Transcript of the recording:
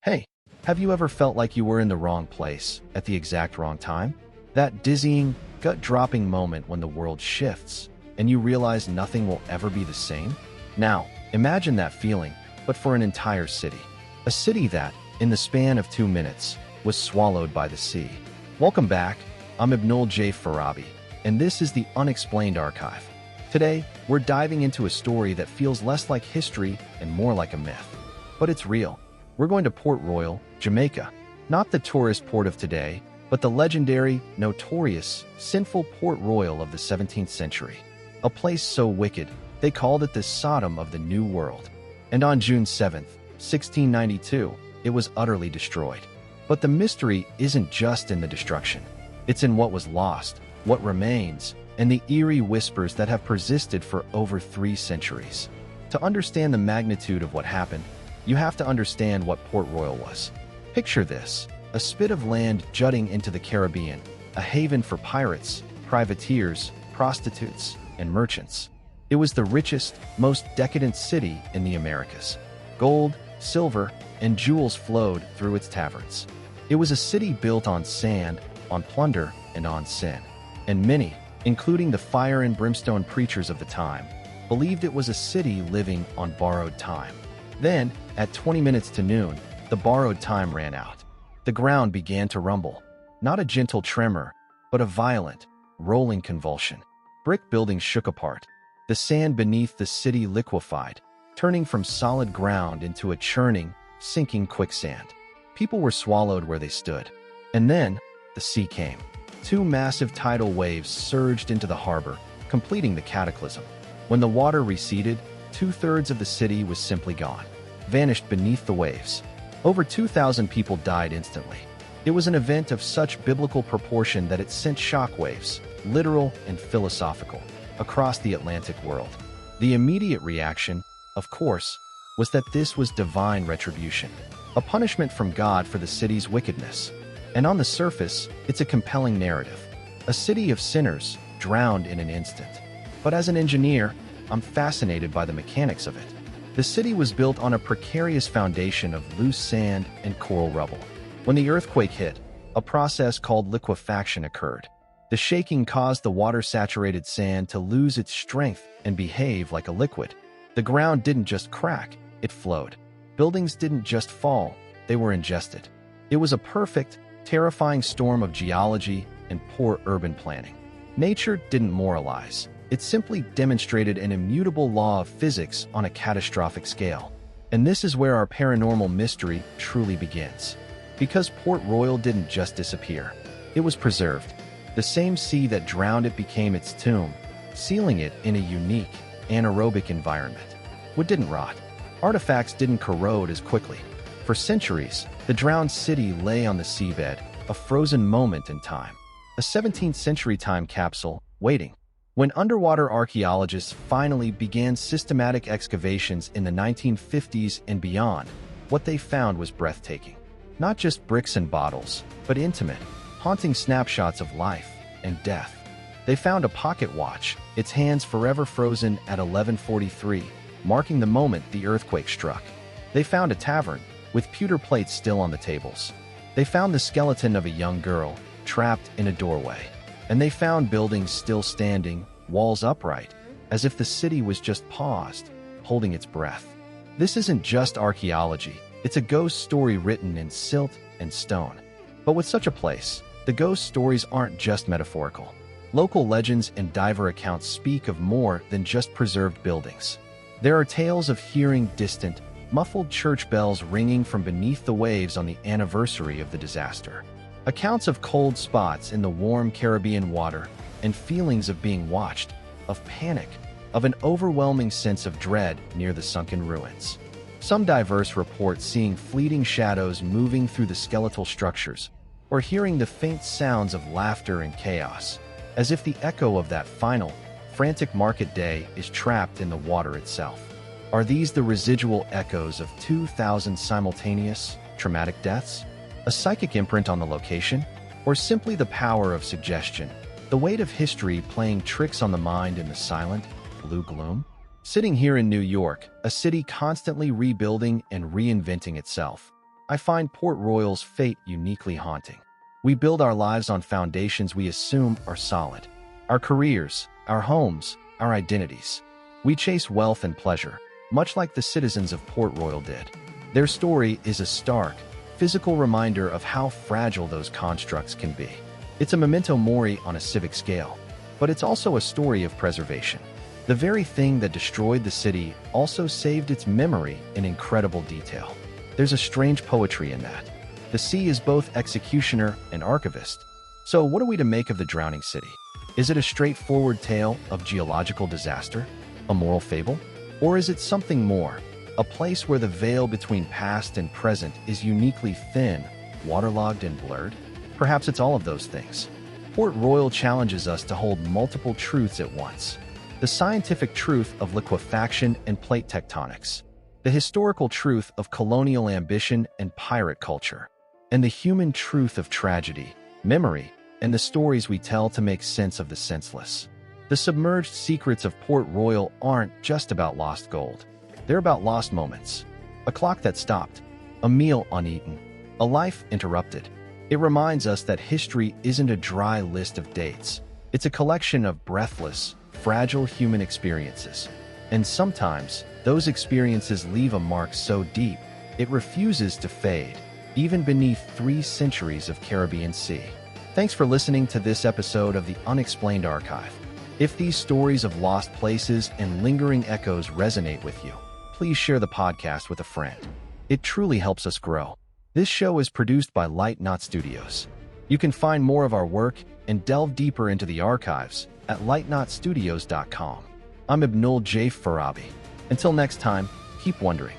Hey, have you ever felt like you were in the wrong place at the exact wrong time? That dizzying, gut-dropping moment when the world shifts and you realize nothing will ever be the same? Now, imagine that feeling, but for an entire city. A city that, in the span of 2 minutes, was swallowed by the sea. Welcome back. I'm Ibnul J. Farabi, and this is the Unexplained Archive. Today, we're diving into a story that feels less like history and more like a myth. But it's real. We're going to Port Royal, Jamaica. Not the tourist port of today, but the legendary, notorious, sinful Port Royal of the 17th century. A place so wicked, they called it the Sodom of the New World. And on June 7, 1692, it was utterly destroyed. But the mystery isn't just in the destruction. It's in what was lost, what remains, and the eerie whispers that have persisted for over 3 centuries. To understand the magnitude of what happened, you have to understand what Port Royal was. Picture this: a spit of land jutting into the Caribbean, a haven for pirates, privateers, prostitutes, and merchants. It was the richest, most decadent city in the Americas. Gold, silver, and jewels flowed through its taverns. It was a city built on sand, on plunder, and on sin. And many, including the fire and brimstone preachers of the time, believed it was a city living on borrowed time. Then, at 20 minutes to noon, the borrowed time ran out. The ground began to rumble. Not a gentle tremor, but a violent, rolling convulsion. Brick buildings shook apart. The sand beneath the city liquefied, turning from solid ground into a churning, sinking quicksand. People were swallowed where they stood. And then, the sea came. 2 massive tidal waves surged into the harbor, completing the cataclysm. When the water receded, 2/3 of the city was simply gone, vanished beneath the waves. Over 2,000 people died instantly. It was an event of such biblical proportion that it sent shockwaves, literal and philosophical, across the Atlantic world. The immediate reaction, of course, was that this was divine retribution, a punishment from God for the city's wickedness. And on the surface, it's a compelling narrative. A city of sinners, drowned in an instant. But as an engineer, I'm fascinated by the mechanics of it. The city was built on a precarious foundation of loose sand and coral rubble. When the earthquake hit, a process called liquefaction occurred. The shaking caused the water-saturated sand to lose its strength and behave like a liquid. The ground didn't just crack, it flowed. Buildings didn't just fall, they were ingested. It was a perfect, terrifying storm of geology and poor urban planning. Nature didn't moralize. It simply demonstrated an immutable law of physics on a catastrophic scale. And this is where our paranormal mystery truly begins. Because Port Royal didn't just disappear. It was preserved. The same sea that drowned it became its tomb, sealing it in a unique, anaerobic environment. What didn't rot? Artifacts didn't corrode as quickly. For centuries, the drowned city lay on the seabed, a frozen moment in time. A 17th century time capsule, waiting. When underwater archaeologists finally began systematic excavations in the 1950s and beyond, what they found was breathtaking. Not just bricks and bottles, but intimate, haunting snapshots of life and death. They found a pocket watch, its hands forever frozen at 11:43, marking the moment the earthquake struck. They found a tavern, with pewter plates still on the tables. They found the skeleton of a young girl, trapped in a doorway. And they found buildings still standing, walls upright, as if the city was just paused, holding its breath. This isn't just archaeology, it's a ghost story written in silt and stone. But with such a place, the ghost stories aren't just metaphorical. Local legends and diver accounts speak of more than just preserved buildings. There are tales of hearing distant, muffled church bells ringing from beneath the waves on the anniversary of the disaster. Accounts of cold spots in the warm Caribbean water, and feelings of being watched, of panic, of an overwhelming sense of dread near the sunken ruins. Some divers report seeing fleeting shadows moving through the skeletal structures, or hearing the faint sounds of laughter and chaos, as if the echo of that final, frantic market day is trapped in the water itself. Are these the residual echoes of 2,000 simultaneous, traumatic deaths? A psychic imprint on the location? Or simply the power of suggestion, the weight of history playing tricks on the mind in the silent, blue gloom? Sitting here in New York, a city constantly rebuilding and reinventing itself, I find Port Royal's fate uniquely haunting. We build our lives on foundations we assume are solid. Our careers, our homes, our identities. We chase wealth and pleasure, much like the citizens of Port Royal did. Their story is a stark, physical reminder of how fragile those constructs can be. It's a memento mori on a civic scale, but it's also a story of preservation. The very thing that destroyed the city also saved its memory in incredible detail. There's a strange poetry in that. The sea is both executioner and archivist. So what are we to make of the drowning city? Is it a straightforward tale of geological disaster? A moral fable? Or is it something more? A place where the veil between past and present is uniquely thin, waterlogged and blurred? Perhaps it's all of those things. Port Royal challenges us to hold multiple truths at once. The scientific truth of liquefaction and plate tectonics. The historical truth of colonial ambition and pirate culture. And the human truth of tragedy, memory, and the stories we tell to make sense of the senseless. The submerged secrets of Port Royal aren't just about lost gold. They're about lost moments. A clock that stopped. A meal uneaten. A life interrupted. It reminds us that history isn't a dry list of dates. It's a collection of breathless, fragile human experiences. And sometimes, those experiences leave a mark so deep, it refuses to fade, even beneath 3 centuries of Caribbean Sea. Thanks for listening to this episode of the Unexplained Archive. If these stories of lost places and lingering echoes resonate with you, please share the podcast with a friend. It truly helps us grow. This show is produced by Light Knot Studios. You can find more of our work and delve deeper into the archives at lightknotstudios.com. I'm Ibnul J. Farabi. Until next time, keep wondering.